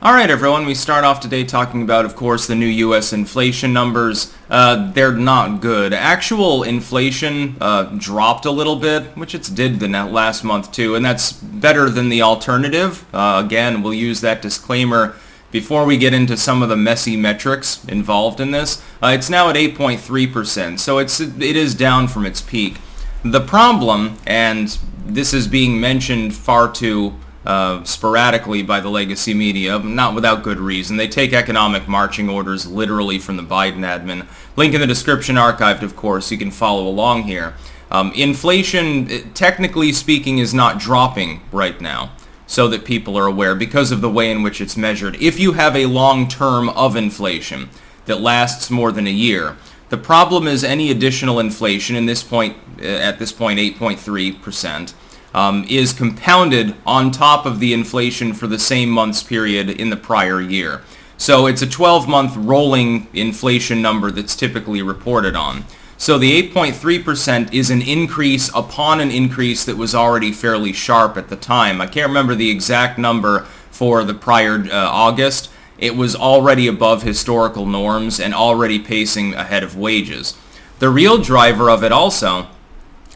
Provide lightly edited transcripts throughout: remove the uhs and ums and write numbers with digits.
All right, everyone, we start off today talking about, of course, the new U.S. inflation numbers. They're not good. Actual inflation dropped a little bit, which it did the last month too, and that's better than the alternative. Again, we'll use that disclaimer before we get into some of the messy metrics involved in this. It's now at 8.3%, so it is down from its peak. The problem, and this is being mentioned far too sporadically by the legacy media, not without good reason. They take economic marching orders literally from the Biden admin. Link in the description, archived, of course. You can follow along here. Inflation, technically speaking, is not dropping right now, so that people are aware, because of the way in which it's measured. If you have a long term of inflation that lasts more than a year, the problem is any additional inflation, at this point 8.3%, is compounded on top of the inflation for the same month's period in the prior year. So it's a 12-month rolling inflation number that's typically reported on. So the 8.3% is an increase upon an increase that was already fairly sharp at the time. I can't remember the exact number for the prior August. It was already above historical norms and already pacing ahead of wages. The real driver of it also,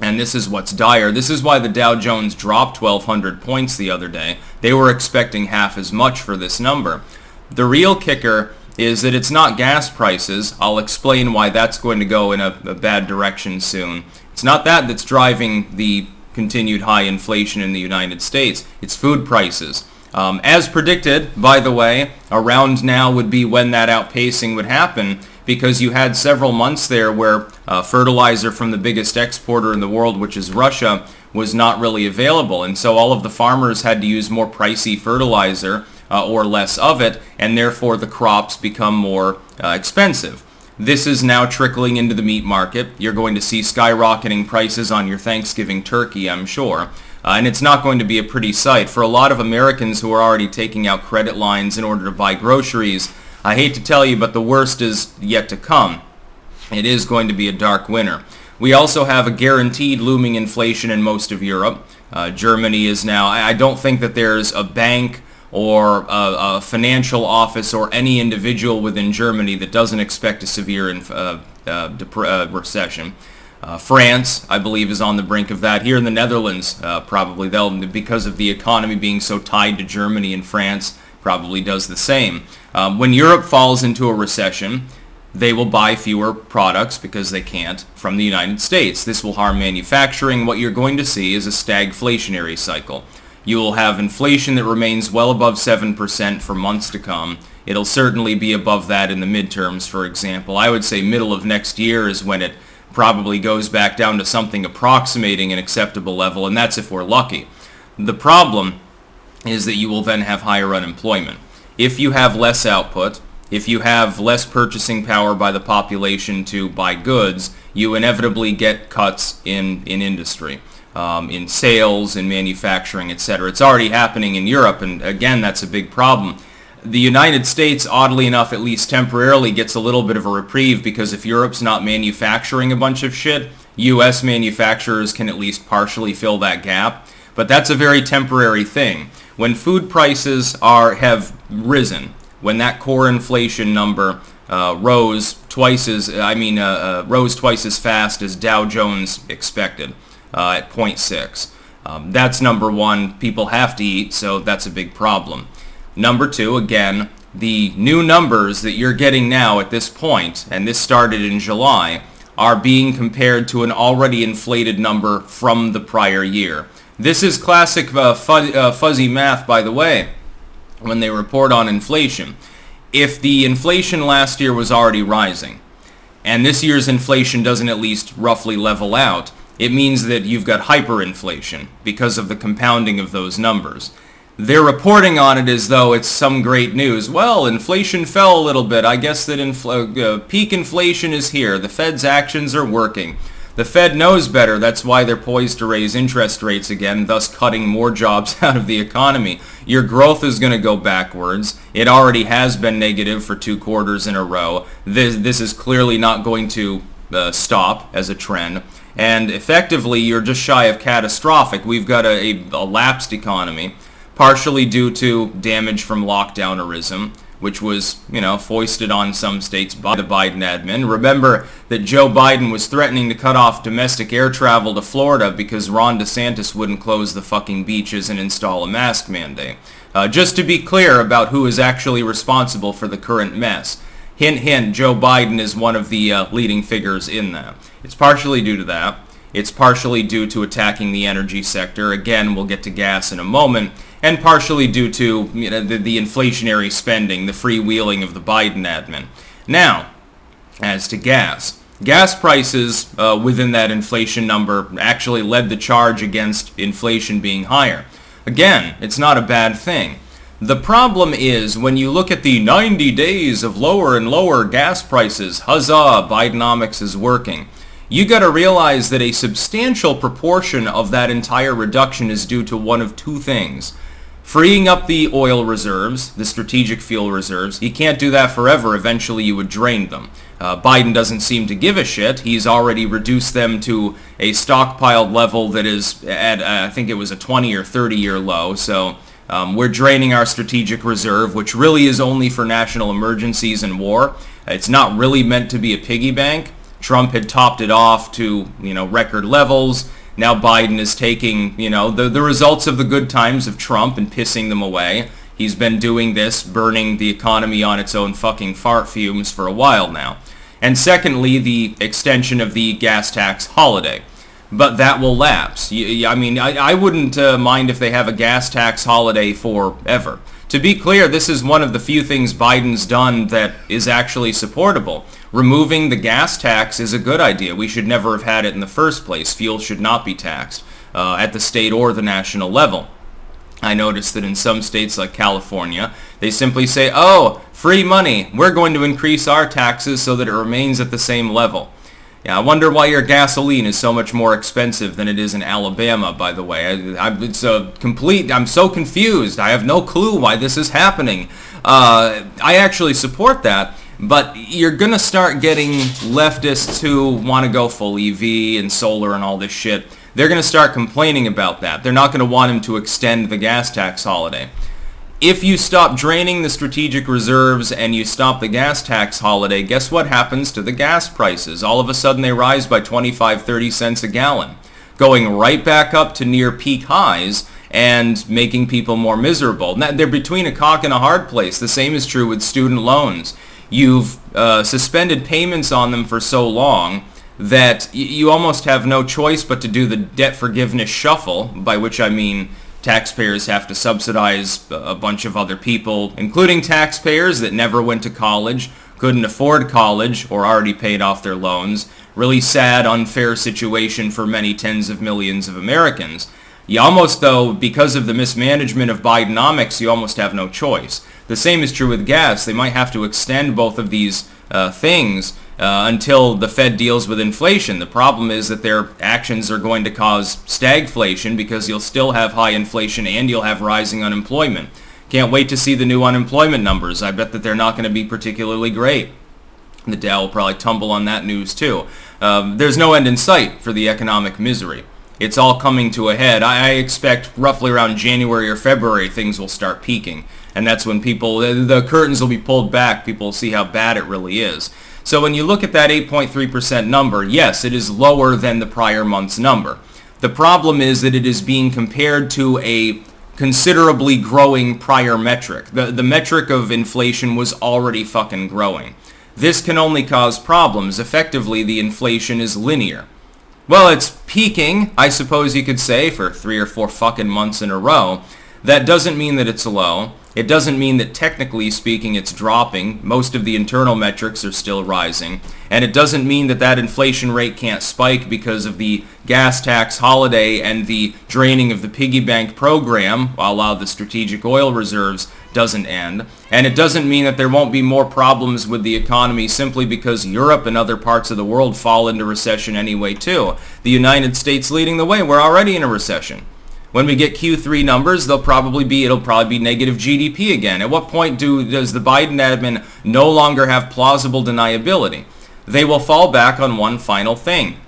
and this is what's dire, this is why the Dow Jones dropped 1,200 points the other day. They were expecting half as much for this number. The real kicker is that it's not gas prices. I'll explain why that's going to go in a bad direction soon. It's not that that's driving the continued high inflation in the United States. It's food prices. As predicted, by the way, around now would be when that outpacing would happen, because you had several months there where fertilizer from the biggest exporter in the world, which is Russia, was not really available. And so all of the farmers had to use more pricey fertilizer or less of it, and therefore the crops become more expensive. This is now trickling into the meat market. You're going to see skyrocketing prices on your Thanksgiving turkey, I'm sure. And it's not going to be a pretty sight. For a lot of Americans who are already taking out credit lines in order to buy groceries, I hate to tell you, but the worst is yet to come. It is going to be a dark winter. We also have a guaranteed looming inflation in most of Europe. Germany is now, I don't think that there's a bank or a financial office or any individual within Germany that doesn't expect a severe recession. France, I believe, is on the brink of that. Here in the Netherlands, probably because of the economy being so tied to Germany, and France probably does the same. When Europe falls into a recession, they will buy fewer products because they can't from the United States. This will harm manufacturing. What you're going to see is a stagflationary cycle. You will have inflation that remains well above 7% for months to come. It'll certainly be above that in the midterms, for example. I would say middle of next year is when it probably goes back down to something approximating an acceptable level, and that's if we're lucky. The problem is that you will then have higher unemployment. If you have less output, if you have less purchasing power by the population to buy goods, you inevitably get cuts in industry, in sales, in manufacturing, etc. It's already happening in Europe, and again, that's a big problem. The United States, oddly enough, at least temporarily, gets a little bit of a reprieve, because if Europe's not manufacturing a bunch of shit, U.S. manufacturers can at least partially fill that gap. But that's a very temporary thing. When food prices have risen, when that core inflation number rose twice as fast as Dow Jones expected at 0.6. That's number one. People have to eat, so that's a big problem. Number two, again, the new numbers that you're getting now at this point, and this started in July, are being compared to an already inflated number from the prior year. This is classic fuzzy math, by the way, when they report on inflation. If the inflation last year was already rising, and this year's inflation doesn't at least roughly level out, it means that you've got hyperinflation because of the compounding of those numbers. They're reporting on it as though it's some great news. Well, inflation fell a little bit. I guess that peak inflation is here. The Fed's actions are working. The Fed knows better. That's why they're poised to raise interest rates again, thus cutting more jobs out of the economy. Your growth is going to go backwards. It already has been negative for 2 quarters in a row. This is clearly not going to stop as a trend. And effectively, you're just shy of catastrophic. We've got a lapsed economy. partially due to damage from lockdownerism, which was, foisted on some states by the Biden admin. Remember that Joe Biden was threatening to cut off domestic air travel to Florida because Ron DeSantis wouldn't close the fucking beaches and install a mask mandate. Just to be clear about who is actually responsible for the current mess. Hint, hint, Joe Biden is one of the leading figures in that. It's partially due to that. It's partially due to attacking the energy sector. Again, we'll get to gas in a moment. And partially due to the inflationary spending, the freewheeling of the Biden admin. Now, as to gas. Gas prices within that inflation number actually led the charge against inflation being higher. Again, it's not a bad thing. The problem is when you look at the 90 days of lower and lower gas prices, huzzah, Bidenomics is working. You got to realize that a substantial proportion of that entire reduction is due to one of two things. Freeing up the oil reserves, the strategic fuel reserves. You can't do that forever. Eventually you would drain them. Biden doesn't seem to give a shit. He's already reduced them to a stockpiled level that is at, I think it was a 20 or 30-year low. So we're draining our strategic reserve, which really is only for national emergencies and war. It's not really meant to be a piggy bank. Trump had topped it off to, record levels. Now Biden is taking, the results of the good times of Trump and pissing them away. He's been doing this, burning the economy on its own fucking fart fumes for a while now. And secondly, the extension of the gas tax holiday. But that will lapse. I wouldn't mind if they have a gas tax holiday forever. To be clear, this is one of the few things Biden's done that is actually supportable. Removing the gas tax is a good idea. We should never have had it in the first place. Fuel should not be taxed at the state or the national level. I noticed that in some states like California, they simply say, oh, free money. We're going to increase our taxes so that it remains at the same level. Yeah, I wonder why your gasoline is so much more expensive than it is in Alabama, by the way. I'm so confused. I have no clue why this is happening. I actually support that, but you're going to start getting leftists who want to go full EV and solar and all this shit. They're going to start complaining about that. They're not going to want him to extend the gas tax holiday. If you stop draining the strategic reserves and you stop the gas tax holiday, guess what happens to the gas prices? All of a sudden they rise by 25, 30 cents a gallon, going right back up to near peak highs and making people more miserable. Now, they're between a cock and a hard place. The same is true with student loans. You've suspended payments on them for so long that you almost have no choice but to do the debt forgiveness shuffle, by which I mean taxpayers have to subsidize a bunch of other people, including taxpayers that never went to college, couldn't afford college, or already paid off their loans. Really sad, unfair situation for many tens of millions of Americans. You almost, though, because of the mismanagement of Bidenomics, you almost have no choice. The same is true with gas. They might have to extend both of these things until the Fed deals with inflation. The problem is that their actions are going to cause stagflation because you'll still have high inflation and you'll have rising unemployment. Can't wait to see the new unemployment numbers. I bet that they're not going to be particularly great. The Dow will probably tumble on that news too. There's no end in sight for the economic misery. It's all coming to a head. I expect roughly around January or February things will start peaking. And that's when the curtains will be pulled back. People will see how bad it really is. So when you look at that 8.3% number, yes, it is lower than the prior month's number. The problem is that it is being compared to a considerably growing prior metric. The metric of inflation was already fucking growing. This can only cause problems. Effectively, the inflation is linear. Well, it's peaking, I suppose you could say, for 3 or 4 fucking months in a row. That doesn't mean that it's low. It doesn't mean that technically speaking it's dropping. Most of the internal metrics are still rising. And it doesn't mean that that inflation rate can't spike because of the gas tax holiday and the draining of the piggy bank program, while the strategic oil reserves doesn't end. And it doesn't mean that there won't be more problems with the economy simply because Europe and other parts of the world fall into recession anyway too. The United States leading the way. We're already in a recession. When we get Q3 numbers, it'll probably be negative GDP again. At what point does the Biden admin no longer have plausible deniability? They will fall back on one final thing.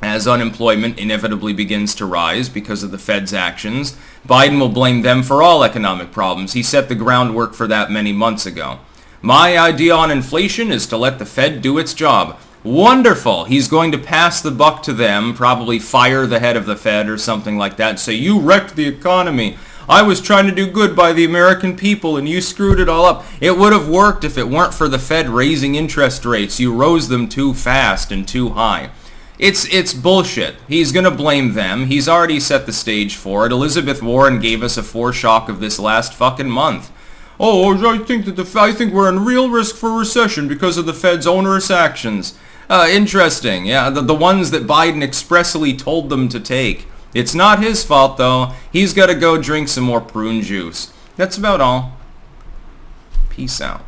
as unemployment inevitably begins to rise because of the Fed's actions. Biden will blame them for all economic problems. He set the groundwork for that many months ago. My idea on inflation is to let the Fed do its job. Wonderful. He's going to pass the buck to them, probably fire the head of the Fed or something like that, say, you wrecked the economy. I was trying to do good by the American people and you screwed it all up. It would have worked if it weren't for the Fed raising interest rates. You rose them too fast and too high. It's bullshit. He's going to blame them. He's already set the stage for it. Elizabeth Warren gave us a foreshock of this last fucking month. Oh, I think we're in real risk for recession because of the Fed's onerous actions. Interesting. Yeah, the ones that Biden expressly told them to take. It's not his fault, though. He's got to go drink some more prune juice. That's about all. Peace out.